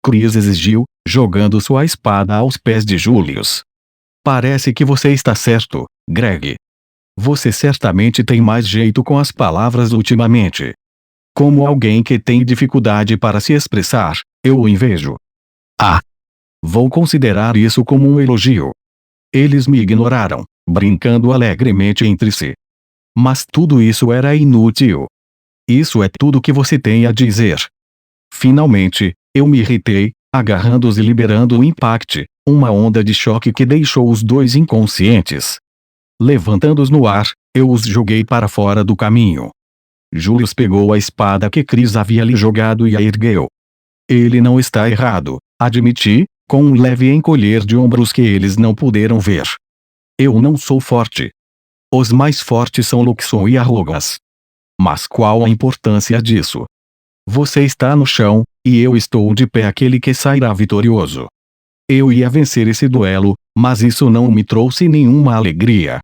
Chris exigiu, jogando sua espada aos pés de Julius. Parece que você está certo, Greg. Você certamente tem mais jeito com as palavras ultimamente. Como alguém que tem dificuldade para se expressar, eu o invejo. Ah! Vou considerar isso como um elogio. Eles me ignoraram, brincando alegremente entre si. Mas tudo isso era inútil. Isso é tudo que você tem a dizer. Finalmente, eu me irritei, agarrando-os e liberando o impacto, uma onda de choque que deixou os dois inconscientes. Levantando-os no ar, eu os joguei para fora do caminho. Julius pegou a espada que Chris havia lhe jogado e a ergueu. Ele não está errado, admiti, com um leve encolher de ombros que eles não puderam ver. Eu não sou forte. Os mais fortes são Luxon e Arrogas. Mas qual a importância disso? Você está no chão, e eu estou de pé, aquele que sairá vitorioso. Eu ia vencer esse duelo, mas isso não me trouxe nenhuma alegria.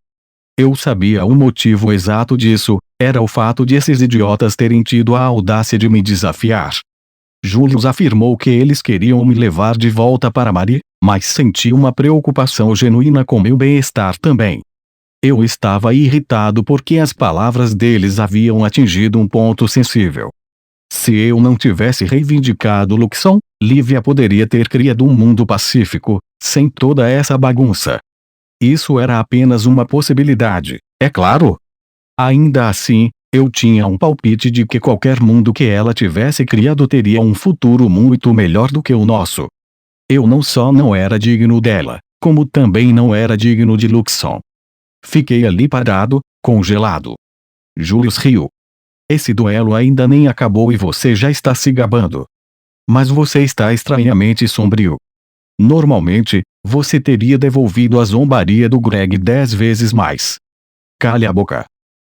Eu sabia o motivo exato disso, era o fato de esses idiotas terem tido a audácia de me desafiar. Julius afirmou que eles queriam me levar de volta para Marie, mas senti uma preocupação genuína com meu bem-estar também. Eu estava irritado porque as palavras deles haviam atingido um ponto sensível. Se eu não tivesse reivindicado Luxon, Lívia poderia ter criado um mundo pacífico, sem toda essa bagunça. Isso era apenas uma possibilidade, é claro. Ainda assim, eu tinha um palpite de que qualquer mundo que ela tivesse criado teria um futuro muito melhor do que o nosso. Eu não só não era digno dela, como também não era digno de Luxon. Fiquei ali parado, congelado. Julius riu. Esse duelo ainda nem acabou e você já está se gabando. Mas você está estranhamente sombrio. Normalmente, você teria devolvido a zombaria do Greg 10 vezes mais. Cale a boca.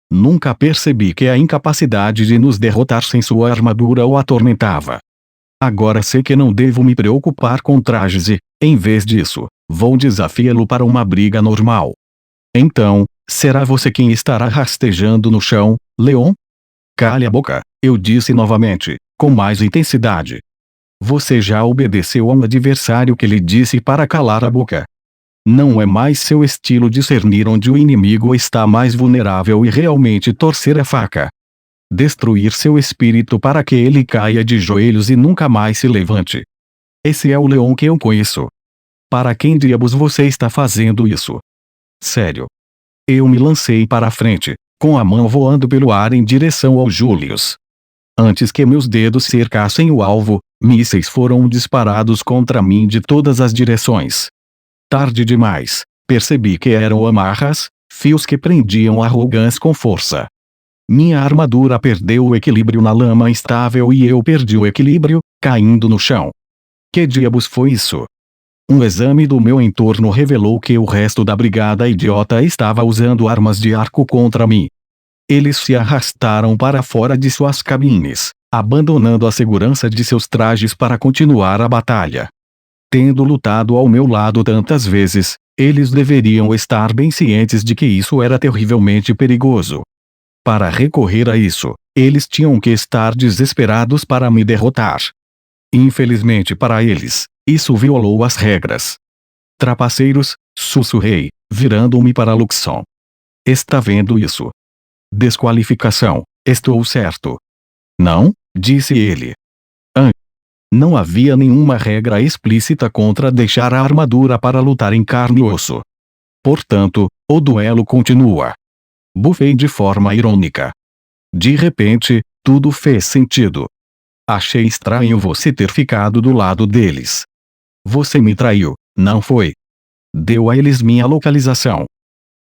Nunca percebi que a incapacidade de nos derrotar sem sua armadura o atormentava. Agora sei que não devo me preocupar com trajes e, em vez disso, vou desafiá-lo para uma briga normal. Então, será você quem estará rastejando no chão, Leon? Cale a boca, eu disse novamente, com mais intensidade. Você já obedeceu a um adversário que lhe disse para calar a boca. Não é mais seu estilo discernir onde o inimigo está mais vulnerável e realmente torcer a faca. Destruir seu espírito para que ele caia de joelhos e nunca mais se levante. Esse é o Leon que eu conheço. Para quem diabos você está fazendo isso? Sério. Eu me lancei para a frente, com a mão voando pelo ar em direção ao Julius. Antes que meus dedos cercassem o alvo, mísseis foram disparados contra mim de todas as direções. Tarde demais, percebi que eram amarras, fios que prendiam Arrogance com força. Minha armadura perdeu o equilíbrio na lama instável e eu perdi o equilíbrio, caindo no chão. Que diabos foi isso? Um exame do meu entorno revelou que o resto da brigada idiota estava usando armas de arco contra mim. Eles se arrastaram para fora de suas cabines, abandonando a segurança de seus trajes para continuar a batalha. Tendo lutado ao meu lado tantas vezes, eles deveriam estar bem cientes de que isso era terrivelmente perigoso. Para recorrer a isso, eles tinham que estar desesperados para me derrotar. Infelizmente para eles, isso violou as regras. Trapaceiros, sussurrei, virando-me para Luxon. Está vendo isso? Desqualificação, estou certo. Não, disse ele. Não havia nenhuma regra explícita contra deixar a armadura para lutar em carne e osso. Portanto, o duelo continua. Bufei de forma irônica. De repente, tudo fez sentido. Achei estranho você ter ficado do lado deles. Você me traiu, não foi? Deu a eles minha localização.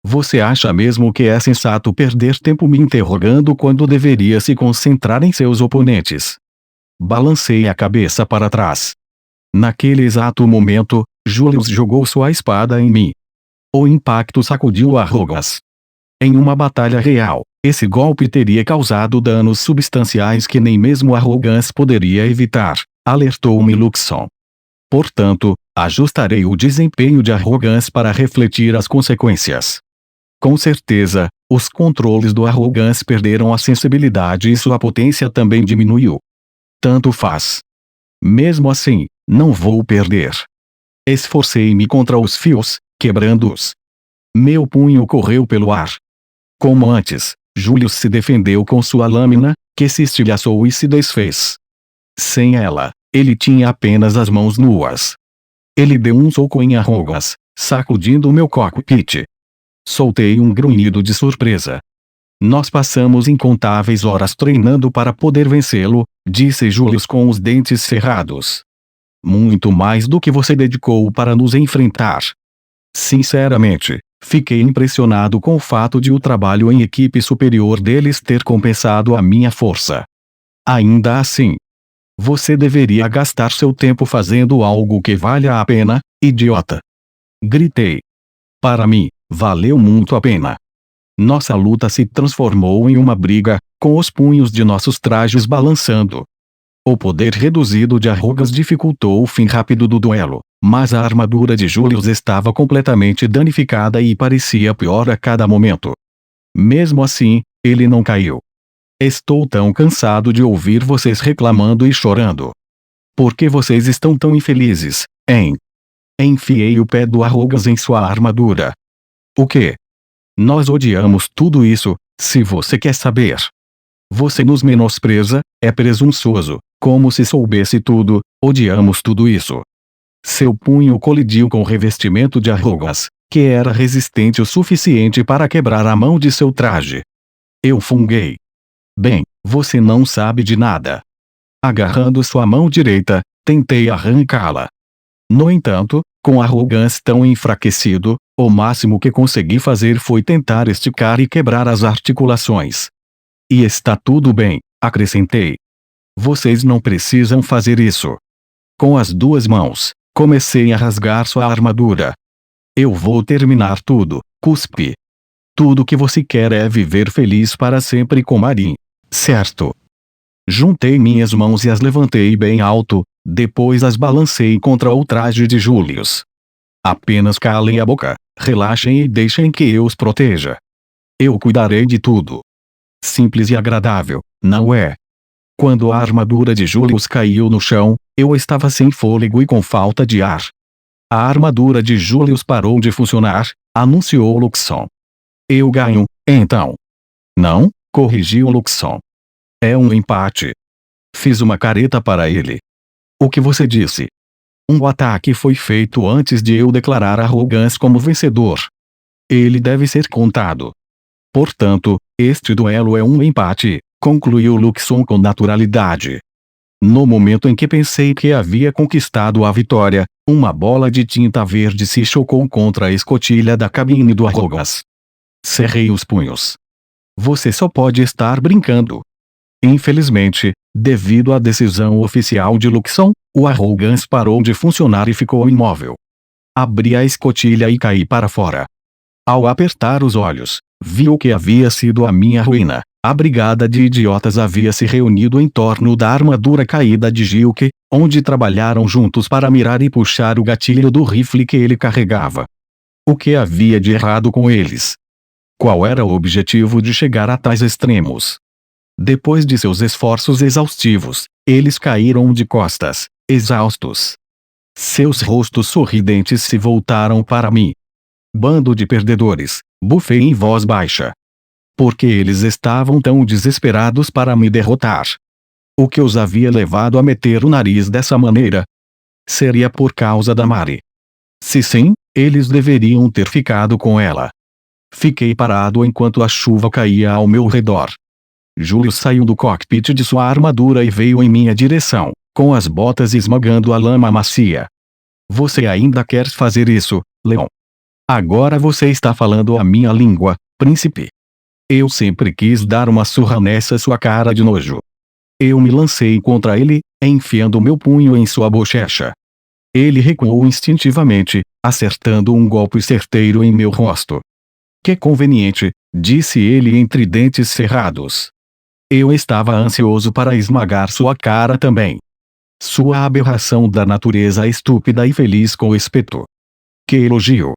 Você acha mesmo que é sensato perder tempo me interrogando quando deveria se concentrar em seus oponentes? Balancei a cabeça para trás. Naquele exato momento, Julius jogou sua espada em mim. O impacto sacudiu Arrogance. Em uma batalha real, esse golpe teria causado danos substanciais que nem mesmo Arrogance poderia evitar, alertou-me Luxon. Portanto, ajustarei o desempenho de Arrogance para refletir as consequências. Com certeza, os controles do Arrogance perderam a sensibilidade e sua potência também diminuiu. Tanto faz. Mesmo assim, não vou perder. Esforcei-me contra os fios, quebrando-os. Meu punho correu pelo ar. Como antes, Julius se defendeu com sua lâmina, que se estilhaçou e se desfez. Sem ela, ele tinha apenas as mãos nuas. Ele deu um soco em Arrogance, sacudindo meu cockpit. Soltei um grunhido de surpresa. Nós passamos incontáveis horas treinando para poder vencê-lo, disse Julius com os dentes cerrados. Muito mais do que você dedicou para nos enfrentar. Sinceramente, fiquei impressionado com o fato de o trabalho em equipe superior deles ter compensado a minha força. Ainda assim, você deveria gastar seu tempo fazendo algo que valha a pena, idiota. Gritei. Para mim, valeu muito a pena. Nossa luta se transformou em uma briga, com os punhos de nossos trajes balançando. O poder reduzido de Arrogance dificultou o fim rápido do duelo, mas a armadura de Julius estava completamente danificada e parecia pior a cada momento. Mesmo assim, ele não caiu. Estou tão cansado de ouvir vocês reclamando e chorando. Por que vocês estão tão infelizes, hein? Enfiei o pé do Arrogance em sua armadura. O quê? Nós odiamos tudo isso, se você quer saber. Você nos menospreza, é presunçoso, como se soubesse tudo, odiamos tudo isso. Seu punho colidiu com o revestimento de Arrogance, que era resistente o suficiente para quebrar a mão de seu traje. Eu funguei. Bem, você não sabe de nada. Agarrando sua mão direita, tentei arrancá-la. No entanto, com Arrogance tão enfraquecido, o máximo que consegui fazer foi tentar esticar e quebrar as articulações. E está tudo bem, acrescentei. Vocês não precisam fazer isso. Com as duas mãos, comecei a rasgar sua armadura. Eu vou terminar tudo, cuspi. Tudo que você quer é viver feliz para sempre com Marin, certo? Juntei minhas mãos e as levantei bem alto, depois as balancei contra o traje de Julius. Apenas calem a boca, relaxem e deixem que eu os proteja. Eu cuidarei de tudo. Simples e agradável, não é? Quando a armadura de Julius caiu no chão, eu estava sem fôlego e com falta de ar. A armadura de Julius parou de funcionar, anunciou Luxon. Eu ganho, então. Não, corrigiu Luxon. É um empate. Fiz uma careta para ele. O que você disse? Um ataque foi feito antes de eu declarar Arrogance como vencedor. Ele deve ser contado. Portanto, este duelo é um empate, concluiu Luxon com naturalidade. No momento em que pensei que havia conquistado a vitória, Uma bola de tinta verde se chocou contra a escotilha da cabine do Arrogas. Cerrei os punhos. Você só pode estar brincando. Infelizmente, devido à decisão oficial de Luxon, o Arrogance parou de funcionar e ficou imóvel. Abri a escotilha e caí para fora. Ao apertar os olhos, vi o que havia sido a minha ruína. A brigada de idiotas havia se reunido em torno da armadura caída de Gilke, onde trabalharam juntos para mirar e puxar o gatilho do rifle que ele carregava. O que havia de errado com eles? Qual era o objetivo de chegar a tais extremos? Depois de seus esforços exaustivos, eles caíram de costas, exaustos. Seus rostos sorridentes se voltaram para mim. Bando de perdedores, bufei em voz baixa. Por que eles estavam tão desesperados para me derrotar? O que os havia levado a meter o nariz dessa maneira? Seria por causa da Mari. Se sim, eles deveriam ter ficado com ela. Fiquei parado enquanto a chuva caía ao meu redor. Julius saiu do cockpit de sua armadura e veio em minha direção, com as botas esmagando a lama macia. Você ainda quer fazer isso, Leon? Agora você está falando a minha língua, príncipe. Eu sempre quis dar uma surra nessa sua cara de nojo. Eu me lancei contra ele, enfiando meu punho em sua bochecha. Ele recuou instintivamente, acertando um golpe certeiro em meu rosto. Que conveniente, disse ele entre dentes cerrados. Eu estava ansioso para esmagar sua cara também. Sua aberração da natureza estúpida e feliz com o espeto. Que elogio!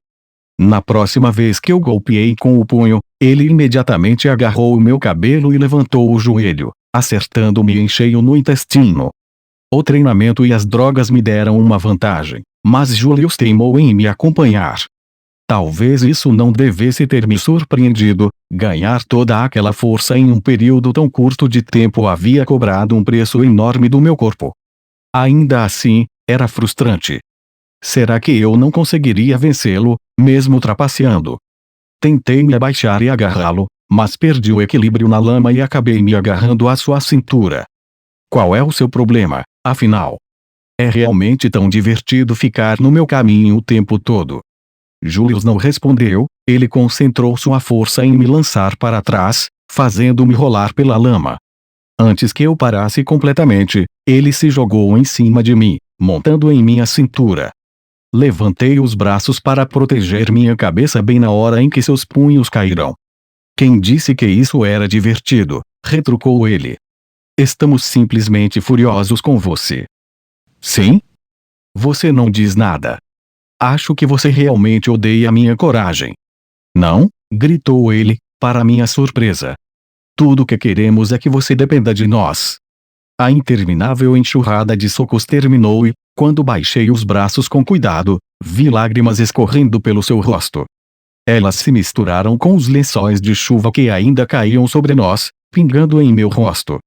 Na próxima vez que eu golpeei com o punho, ele imediatamente agarrou o meu cabelo e levantou o joelho, acertando-me em cheio no intestino. O treinamento e as drogas me deram uma vantagem, mas Julius teimou em me acompanhar. Talvez isso não devesse ter me surpreendido, ganhar toda aquela força em um período tão curto de tempo havia cobrado um preço enorme do meu corpo. Ainda assim, era frustrante. Será que eu não conseguiria vencê-lo, mesmo trapaceando? Tentei me abaixar e agarrá-lo, mas perdi o equilíbrio na lama e acabei me agarrando à sua cintura. Qual é o seu problema, afinal? É realmente tão divertido ficar no meu caminho o tempo todo? Julius não respondeu, ele concentrou sua força em me lançar para trás, fazendo-me rolar pela lama. Antes que eu parasse completamente, ele se jogou em cima de mim, montando em minha cintura. Levantei os braços para proteger minha cabeça bem na hora em que seus punhos caíram. Quem disse que isso era divertido? Retrucou ele. Estamos simplesmente furiosos com você. Sim? Você não diz nada. Acho que você realmente odeia minha coragem. Não? Gritou ele, para minha surpresa. Tudo o que queremos é que você dependa de nós. A interminável enxurrada de socos terminou e, quando baixei os braços com cuidado, vi lágrimas escorrendo pelo seu rosto. Elas se misturaram com os lençóis de chuva que ainda caíam sobre nós, pingando em meu rosto.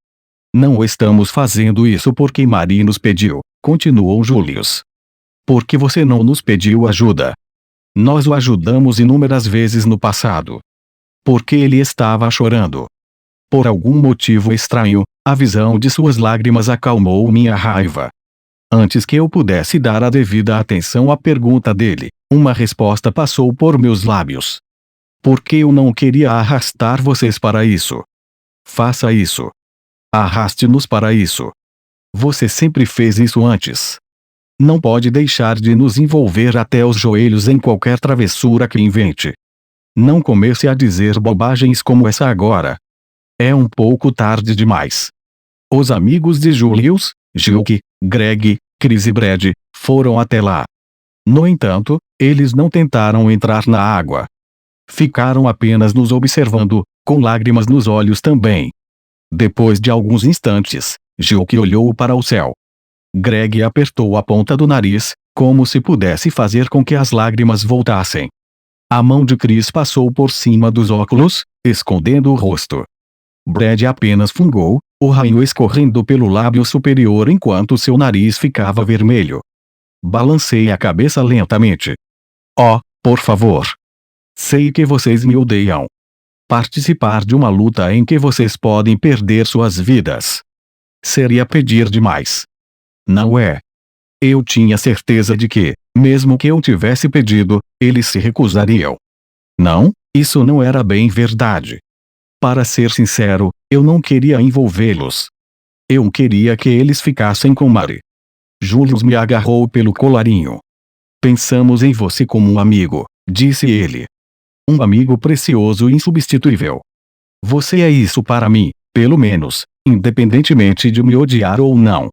Não estamos fazendo isso porque Mari nos pediu, continuou Julius. Por que você não nos pediu ajuda? Nós o ajudamos inúmeras vezes no passado. Porque ele estava chorando. Por algum motivo estranho, a visão de suas lágrimas acalmou minha raiva. Antes que eu pudesse dar a devida atenção à pergunta dele, uma resposta passou por meus lábios. Porque eu não queria arrastar vocês para isso. Faça isso. Arraste-nos para isso. Você sempre fez isso antes. Não pode deixar de nos envolver até os joelhos em qualquer travessura que invente. Não comece a dizer bobagens como essa agora. É um pouco tarde demais. Os amigos de Julius, Gilke, Greg, Chris e Brad, foram até lá. No entanto, eles não tentaram entrar na água. Ficaram apenas nos observando, com lágrimas nos olhos também. Depois de alguns instantes, Gilke olhou para o céu. Greg apertou a ponta do nariz, como se pudesse fazer com que as lágrimas voltassem. A mão de Chris passou por cima dos óculos, escondendo o rosto. Brad apenas fungou, o raio escorrendo pelo lábio superior enquanto seu nariz ficava vermelho. Balancei a cabeça lentamente. Oh, por favor. Sei que vocês me odeiam. Participar de uma luta em que vocês podem perder suas vidas. Seria pedir demais. Não é? Eu tinha certeza de que, mesmo que eu tivesse pedido, eles se recusariam. Não, isso não era bem verdade. Para ser sincero, eu não queria envolvê-los. Eu queria que eles ficassem com Mary. Julius me agarrou pelo colarinho. Pensamos em você como um amigo, disse ele. Um amigo precioso e insubstituível. Você é isso para mim, pelo menos, independentemente de me odiar ou não.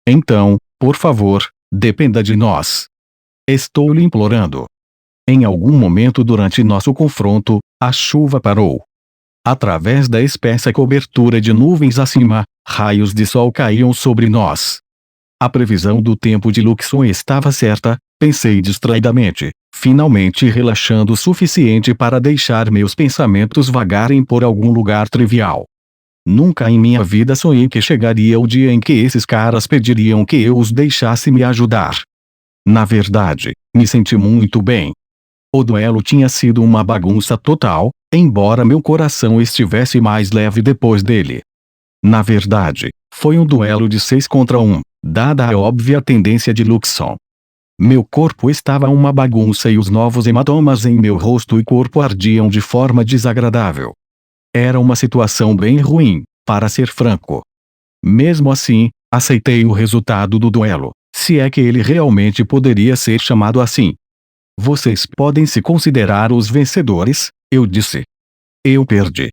Então, por favor, dependa de nós. Estou lhe implorando. Em algum momento durante nosso confronto, a chuva parou. Através da espessa cobertura de nuvens acima, raios de sol caíam sobre nós. A previsão do tempo de Luxon estava certa, pensei distraidamente, finalmente relaxando o suficiente para deixar meus pensamentos vagarem por algum lugar trivial. Nunca em minha vida sonhei que chegaria o dia em que esses caras pediriam que eu os deixasse me ajudar. Na verdade, me senti muito bem. O duelo tinha sido uma bagunça total, embora meu coração estivesse mais leve depois dele. Na verdade, foi um duelo de 6 contra 1, dada a óbvia tendência de Luxon. Meu corpo estava uma bagunça e os novos hematomas em meu rosto e corpo ardiam de forma desagradável. Era uma situação bem ruim, para ser franco. Mesmo assim, aceitei o resultado do duelo, se é que ele realmente poderia ser chamado assim. Vocês podem se considerar os vencedores, eu disse. Eu perdi.